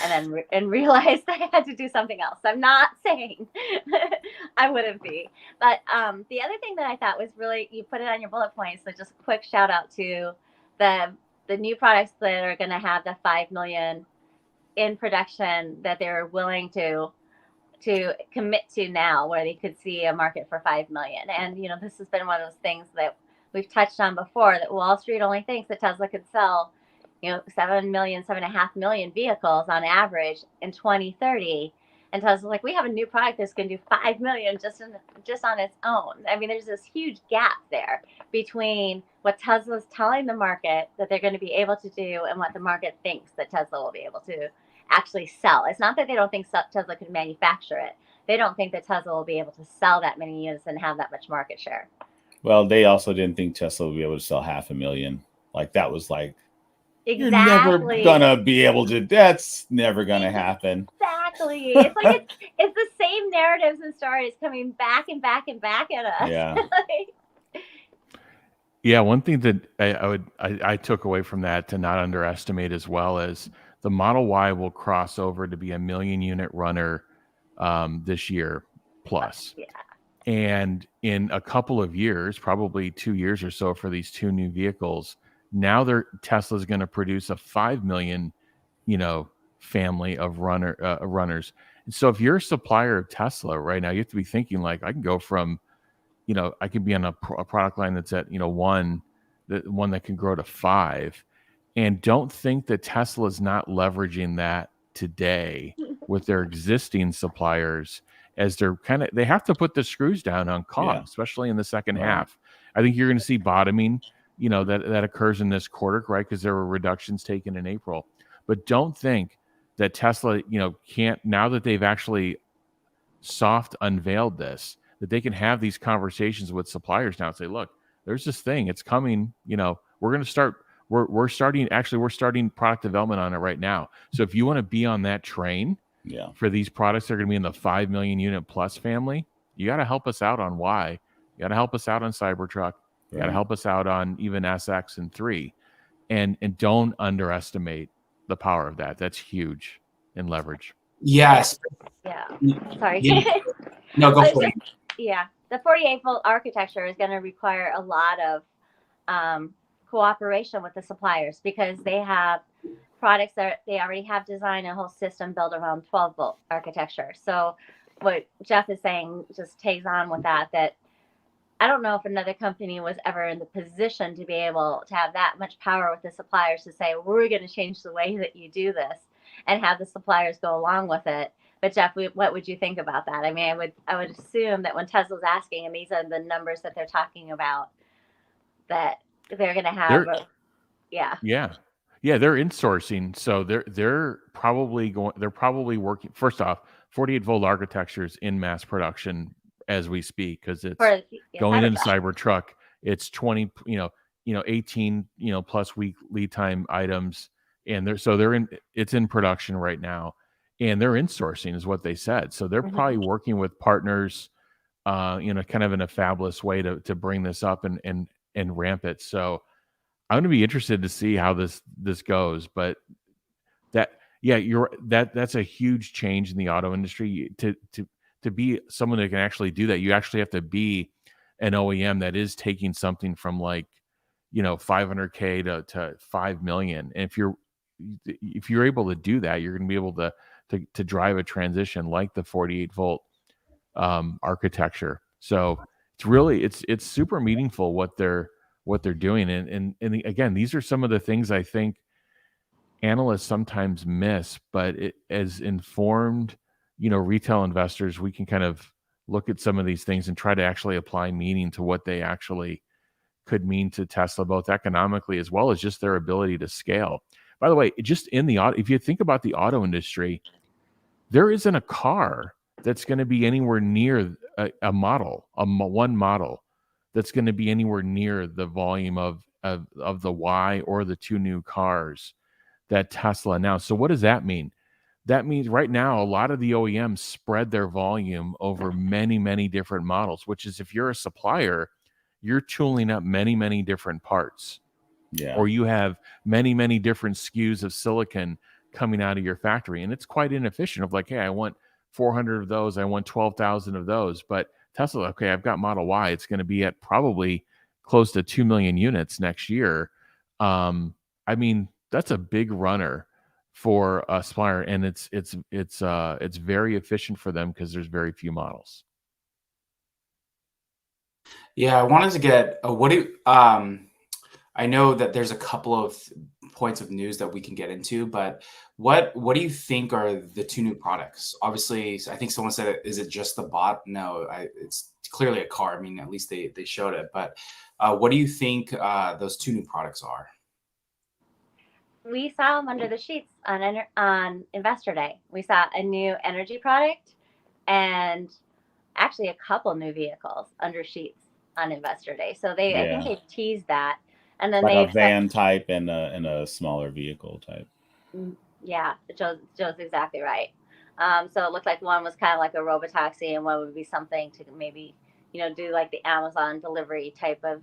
and then realized I had to do something else. I'm not saying I wouldn't be, but the other thing that I thought was really, you put it on your bullet points. So just a quick shout out to the new products that are going to have the 5 million in production that they're willing to commit to now, where they could see a market for 5 million. And, you know, this has been one of those things that we've touched on before, that Wall Street only thinks that Tesla could sell, you know, 7 million, 7.5 million vehicles on average in 2030. And Tesla's like, we have a new product that's going to do 5 million just on its own. I mean, there's this huge gap there between what Tesla's telling the market that they're going to be able to do and what the market thinks that Tesla will be able to actually sell. It's not that they don't think Tesla could manufacture it. They don't think that Tesla will be able to sell that many units and have that much market share. Well, they also didn't think Tesla would be able to sell 500,000. Like, that was like, exactly. You're never gonna be able to. That's never gonna happen. Exactly. It's like it's the same narratives and stories coming back and back and back at us. Yeah. Yeah, one thing that I took away from that to not underestimate as well is the Model Y will cross over to be a 1 million unit runner this year plus. Yeah. And in a couple of years, probably 2 years or so for these two new vehicles, now Tesla's going to produce a 5 million, family of runners. And so if you're a supplier of Tesla right now, you have to be thinking like, I can go from, I could be on a product line that's at, one that can grow to 5. And don't think that Tesla is not leveraging that today with their existing suppliers, as they have to put the screws down on cost, especially in the second half. I think you're going to see bottoming, that occurs in this quarter, right? Because there were reductions taken in April. But don't think that Tesla, can't, now that they've actually soft unveiled this, that they can have these conversations with suppliers now and say, look, there's this thing, it's coming, we're going to start, we're starting product development on it right now. So if you want to be on that train for these products that are going to be in the 5 million unit plus family, you got to help us out on Y. You got to help us out on Cybertruck. You got to help us out on even SX and 3. And don't underestimate the power of that. That's huge in leverage. Yes. Yeah. Sorry. Yeah. No, go for it. Yeah. The 48-volt architecture is going to require a lot of cooperation with the suppliers, because they have products that they already have designed a whole system built around 12-volt architecture. So what Jeff is saying just takes on with that I don't know if another company was ever in the position to be able to have that much power with the suppliers to say, we're going to change the way that you do this, and have the suppliers go along with it. But Jeff, what would you think about that? I mean, I would assume that when Tesla's asking, and these are the numbers that they're talking about, that they're going to have, Yeah, they're insourcing. So they're probably working. First off, 48-volt architecture is in mass production as we speak, because it's going into Cybertruck. It's 20, 18, plus week lead time items, and it's in production right now, and they're insourcing is what they said. So they're probably working with partners, kind of in a fabless way to bring this up and ramp it. So I'm going to be interested to see how this goes, but that's a huge change in the auto industry. To be someone that can actually do that, you actually have to be an OEM that is taking something from like, 500K to 5 million. And if you're able to do that, you're going to be able to drive a transition like the 48-volt architecture. So it's super meaningful what they're doing. And again, these are some of the things I think analysts sometimes miss, but as informed, retail investors, we can kind of look at some of these things and try to actually apply meaning to what they actually could mean to Tesla, both economically as well as just their ability to scale. By the way, just in the auto, if you think about the auto industry, there isn't a car that's going to be anywhere near a model, one model that's going to be anywhere near the volume of the Y or the two new cars that Tesla announced. So what does that mean? That means right now, a lot of the OEMs spread their volume over many, many different models, which is if you're a supplier, you're tooling up many, many different parts. Yeah. Or you have many, many different SKUs of silicon coming out of your factory. And it's quite inefficient of like, hey, I want 400 of those. I want 12,000 of those. But Tesla, okay, I've got Model Y. It's going to be at probably close to 2 million units next year. I mean, that's a big runner for a supplier, and it's very efficient for them because there's very few models. Yeah, I wanted to get I know that there's a couple of points of news that we can get into, but what do you think are the two new products? Obviously, I think someone said, is it just the bot? No, it's clearly a car. I mean, at least they showed it. But what do you think those two new products are? We saw them under the sheets on Investor Day. We saw a new energy product and actually a couple new vehicles under sheets on Investor Day. So I think they teased that. And then like a van type and a smaller vehicle type. Yeah, Joe's exactly right. So it looked like one was kind of like a robotaxi, and one would be something to maybe, do like the Amazon delivery type of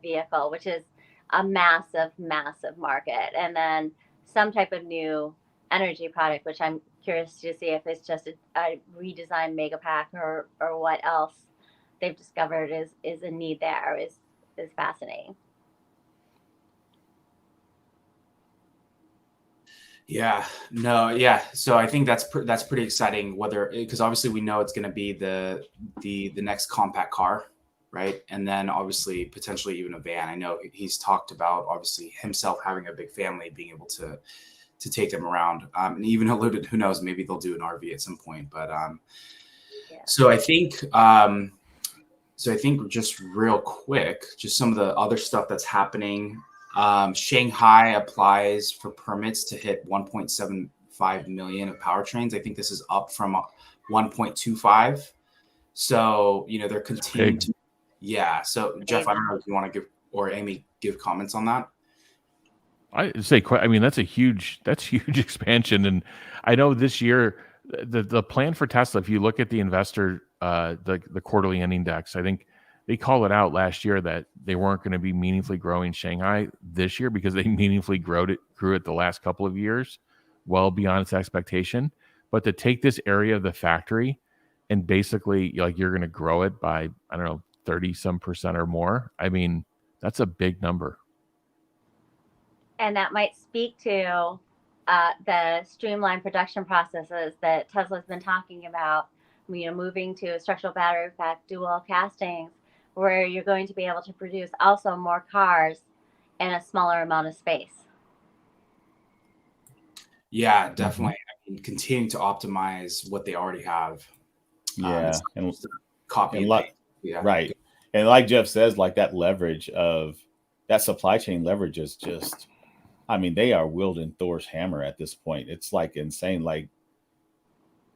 vehicle, which is a massive, massive market. And then some type of new energy product, which I'm curious to see if it's just a redesigned Megapack or what else they've discovered is a need there is fascinating. Yeah, no, yeah. So I think that's pretty exciting. Because obviously we know it's going to be the next compact car, right? And then obviously potentially even a van. I know he's talked about obviously himself having a big family, being able to take them around, and even alluded, who knows, maybe they'll do an RV at some point. But so I think just real quick, just some of the other stuff that's happening. Shanghai applies for permits to hit 1.75 million of powertrains. I think this is up from 1.25. So, they're continuing to, yeah. So Jeff, I don't know if you want to give, or Amy, give comments on that. I say, I mean, that's huge expansion. And I know this year, the plan for Tesla, if you look at the investor, the quarterly index, I think they called it out last year that they weren't going to be meaningfully growing Shanghai this year because they meaningfully grew it the last couple of years, well beyond its expectation. But to take this area of the factory and basically like you're going to grow it by, I don't know, 30% or more. I mean, that's a big number. And that might speak to the streamlined production processes that Tesla's been talking about, moving to a structural battery pack, dual castings, where you're going to be able to produce also more cars in a smaller amount of space. Yeah, definitely. I mean, continue to optimize what they already have. Yeah, and copy and paste. Yeah, right. And like Jeff says, like that leverage of that supply chain leverage is just, I mean, they are wielding Thor's hammer at this point. It's like insane. Like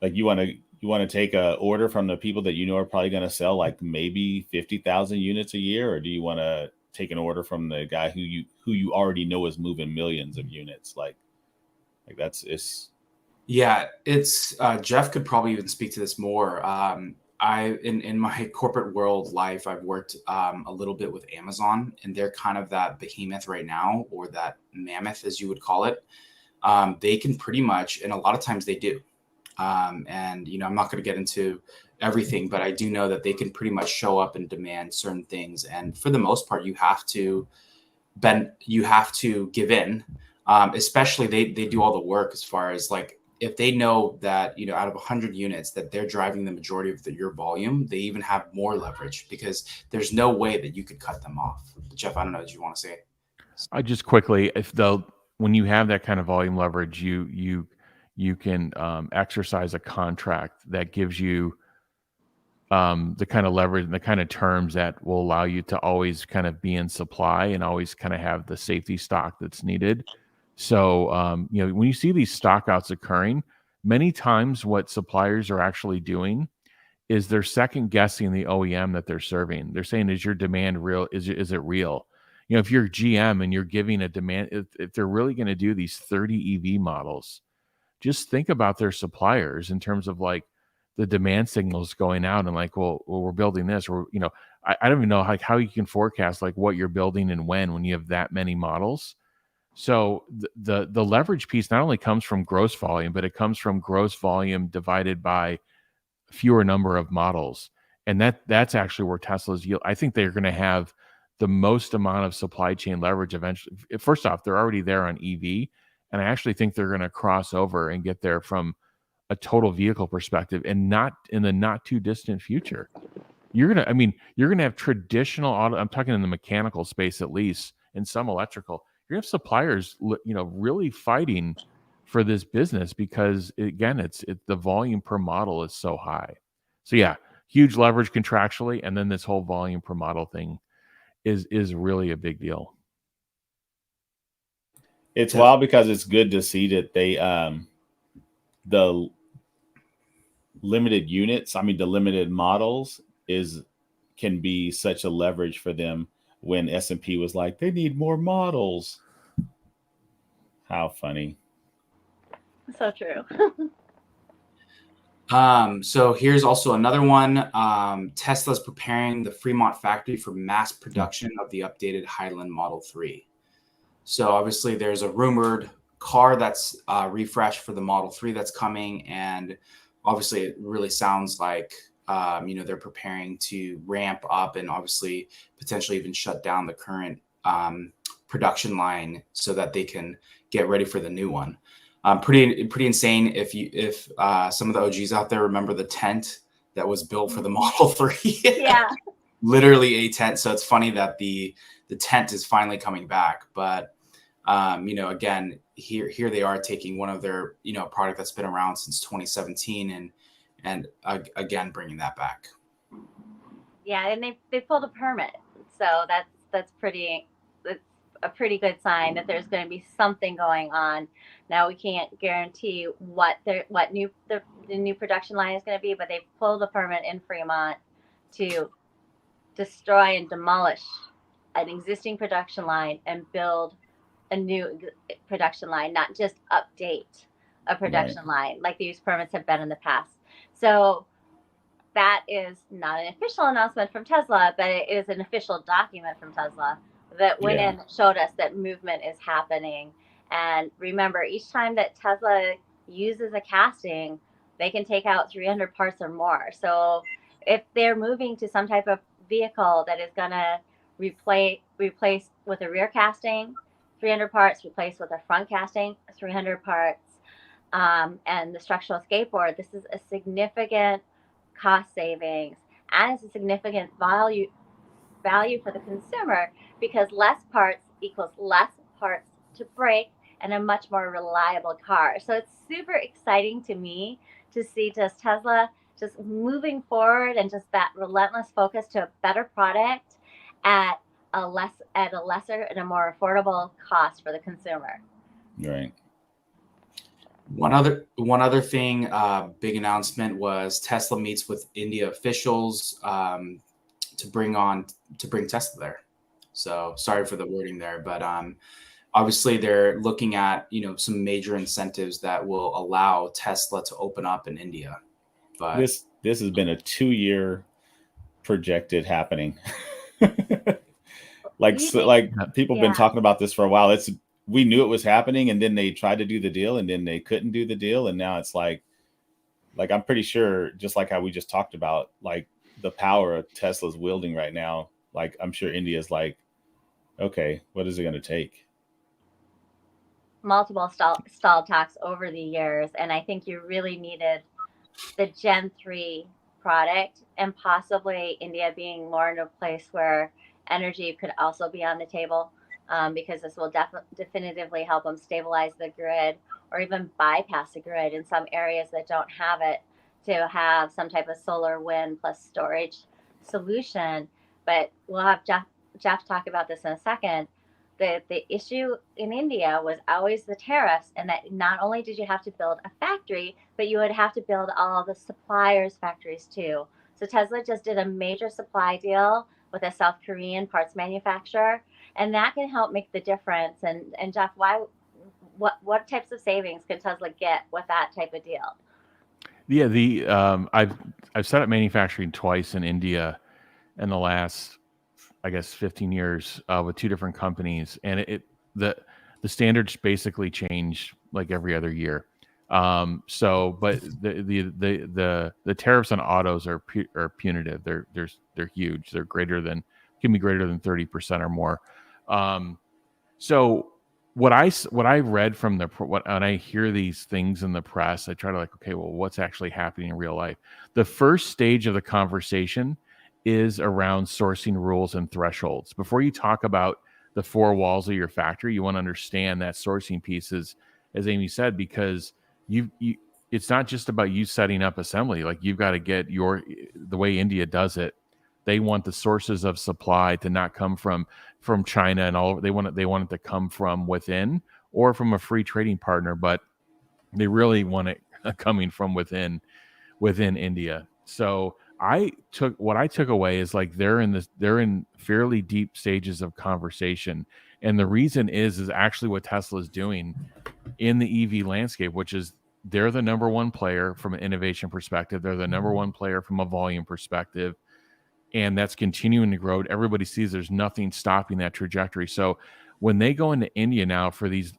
you want to take a order from the people that are probably going to sell like maybe 50,000 units a year, or do you want to take an order from the guy who you already know is moving millions of units? Like it's. Yeah, it's Jeff could probably even speak to this more. In my corporate world life, I've worked a little bit with Amazon, and they're kind of that behemoth right now, or that mammoth, as you would call it. They can pretty much, and a lot of times they do. And I'm not going to get into everything, but I do know that they can pretty much show up and demand certain things. And for the most part, you have to give in. Especially they do all the work as far as like, if they know that, out of 100 units that they're driving the majority of your volume, they even have more leverage because there's no way that you could cut them off. Jeff, I don't know, do you want to say? I just quickly, when you have that kind of volume leverage, you can exercise a contract that gives you the kind of leverage and the kind of terms that will allow you to always kind of be in supply and always kind of have the safety stock that's needed. So, when you see these stockouts occurring, many times what suppliers are actually doing is they're second guessing the OEM that they're serving. They're saying, is your demand real? Is it real? If you're GM and you're giving a demand, if they're really going to do these 30 EV models, just think about their suppliers in terms of like the demand signals going out and like, well we're building this, or I don't even know how you can forecast like what you're building and when you have that many models. So the leverage piece not only comes from gross volume, but it comes from gross volume divided by fewer number of models. And that's actually where Tesla's yield. I think they're going to have the most amount of supply chain leverage eventually. First off, they're already there on EV. And I actually think they're going to cross over and get there from a total vehicle perspective, and not in the not too distant future. You're going to have traditional auto. I'm talking in the mechanical space, at least, and some electrical. You're going to have suppliers, really fighting for this business because, again, it's the volume per model is so high. So yeah, huge leverage contractually, and then this whole volume per model thing is really a big deal. It's wild because it's good to see that they the limited units, the limited models can be such a leverage for them when S&P was like, they need more models. How funny. So true. So here's also another one. Tesla's preparing the Fremont factory for mass production of the updated Highland Model 3. So obviously there's a rumored car that's refreshed for the Model 3 that's coming. And obviously it really sounds like, they're preparing to ramp up and obviously potentially even shut down the current production line so that they can get ready for the new one. Pretty insane. If some of the OGs out there remember the tent that was built for the Model 3. Yeah. Literally a tent. So it's funny that the tent is finally coming back. But, again, here they are taking one of their, product that's been around since 2017 and again, bringing that back. Yeah. And they pulled a permit. So that's a pretty good sign that there's going to be something going on. Now we can't guarantee what the new production line is going to be, but they've pulled a permit in Fremont to destroy and demolish an existing production line and build a new production line, not just update a production line like these permits have been in the past. So that is not an official announcement from Tesla, but it is an official document from Tesla that went in and showed us that movement is happening. And remember, each time that Tesla uses a casting, they can take out 300 parts or more. So if they're moving to some type of vehicle that is going to replace with a rear casting, 300 parts, replace with a front casting, 300 parts, and the structural skateboard, this is a significant cost savings, and it's a significant value for the consumer, because less parts equals less parts to break and a much more reliable car. So it's super exciting to me to see just Tesla just moving forward and just that relentless focus to a better product at a lesser and a more affordable cost for the consumer. Right. One other thing, big announcement was Tesla meets with India officials to bring Tesla there. So sorry for the wording there, but obviously they're looking at some major incentives that will allow Tesla to open up in India. But this has been a 2-year projected happening. People have been talking about this for a while. We knew it was happening, and then they tried to do the deal, and then they couldn't do the deal, and now it's like I'm pretty sure, just like how we just talked about, like the power of Tesla's wielding right now. Like I'm sure India's like, okay, what is it going to take? Multiple stall talks over the years, and I think you really needed the Gen 3 product, and possibly India being more in a place where energy could also be on the table, because this will definitively help them stabilize the grid or even bypass the grid in some areas that don't have it to have some type of solar, wind plus storage solution. But we'll have Jeff talk about this in a second. The issue in India was always the tariffs, and that not only did you have to build a factory, but you would have to build all the suppliers' factories too. So Tesla just did a major supply deal with a South Korean parts manufacturer, and that can help make the difference. And Jeff, what types of savings could Tesla get with that type of deal? Yeah, I've set up manufacturing twice in India in the last, I guess, 15 years with two different companies, and the standards basically change like every other year. But the tariffs on autos are punitive. They're huge. They're can be greater than 30% or more. So what I read from when I hear these things in the press, I try to okay, well, what's actually happening in real life? The first stage of the conversation is around sourcing rules and thresholds. Before you talk about the four walls of your factory, you want to understand that sourcing piece is, as Amy said, because it's not just about you setting up assembly. Like, you've got to get the way India does it. They want the sources of supply to not come from China and all. They want it to come from within or from a free trading partner, but they really want it coming from within India. So what I took away is they're in fairly deep stages of conversation, and the reason is actually what Tesla is doing in the EV landscape, which is they're the number one player from an innovation perspective. They're the number one player from a volume perspective, and that's continuing to grow. Everybody sees there's nothing stopping that trajectory. So when they go into India now for these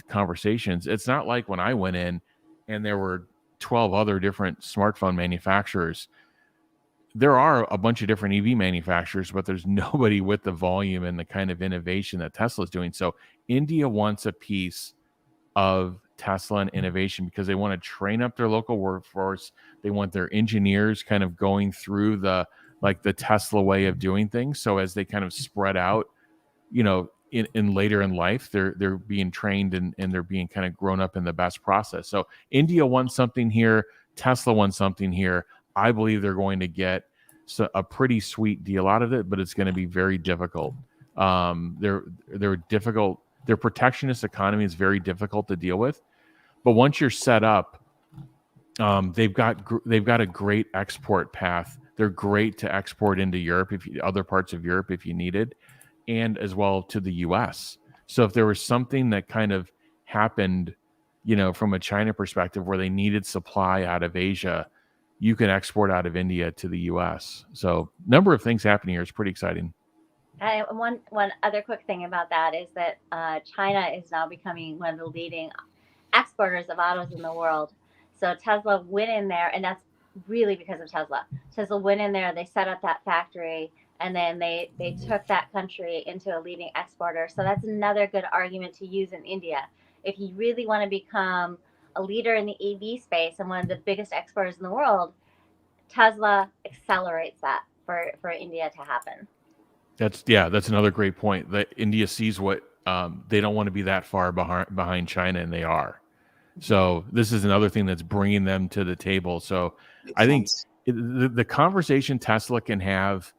conversations, it's not like when I went in and there were 12 other different smartphone manufacturers. There are a bunch of different EV manufacturers, but there's nobody with the volume and the kind of innovation that Tesla is doing. So India wants a piece of Tesla and innovation because they want to train up their local workforce. They want their engineers kind of going through the Tesla way of doing things. So as they kind of spread out, in later in life, they're being trained and they're being kind of grown up in the best process. So India wants something here. Tesla wants something here. I believe they're going to get a pretty sweet deal out of it, but it's going to be very difficult. They're difficult. Their protectionist economy is very difficult to deal with. But once you're set up, they've got a great export path. They're great to export into Europe, other parts of Europe if you needed, and as well to the U.S. So if there was something that kind of happened, from a China perspective where they needed supply out of Asia, you can export out of India to the U.S. So number of things happening here. It's pretty exciting. One other quick thing about that is that China is now becoming one of the leading exporters of autos in the world. So Tesla went in there, and that's really because of Tesla. Tesla went in there, they set up that factory, and then they took that country into a leading exporter. So that's another good argument to use in India. If you really want to become a leader in the EV space and one of the biggest exporters in the world, Tesla accelerates that for India to happen. That's another great point. That India sees what they don't want to be that far behind China, and they are. So this is another thing that's bringing them to the table. So I think the conversation Tesla can have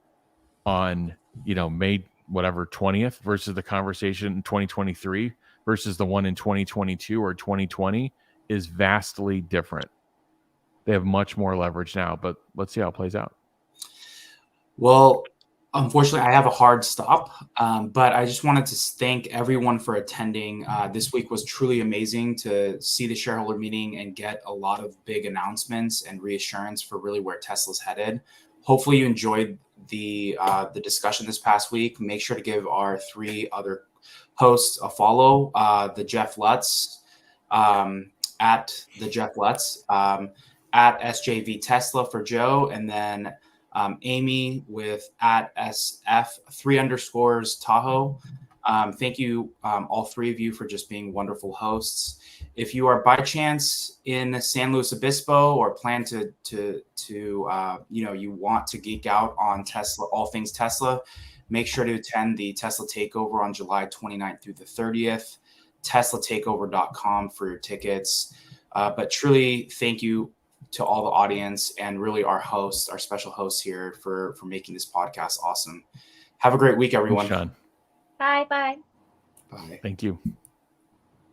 on May 20th versus the conversation in 2023 versus the one in 2022 or 2020 is vastly different. They have much more leverage now, but let's see how it plays out. Well, unfortunately, I have a hard stop, but I just wanted to thank everyone for attending. This week was truly amazing to see the shareholder meeting and get a lot of big announcements and reassurance for really where Tesla's headed. Hopefully you enjoyed the discussion this past week. Make sure to give our three other hosts a follow, the Jeff Lutz, at the Jeff Lutz, at SJV Tesla for Joe, and then Amy with at SF3_ Tahoe. Thank you, all three of you, for just being wonderful hosts. If you are by chance in San Luis Obispo or plan to you want to geek out on Tesla, all things Tesla, make sure to attend the Tesla Takeover on July 29th through the 30th. TeslaTakeover.com for your tickets. But truly, thank you to all the audience and really our hosts, our special hosts here for making this podcast awesome. Have a great week, everyone. Thanks, Sean. Bye. Bye. Thank you.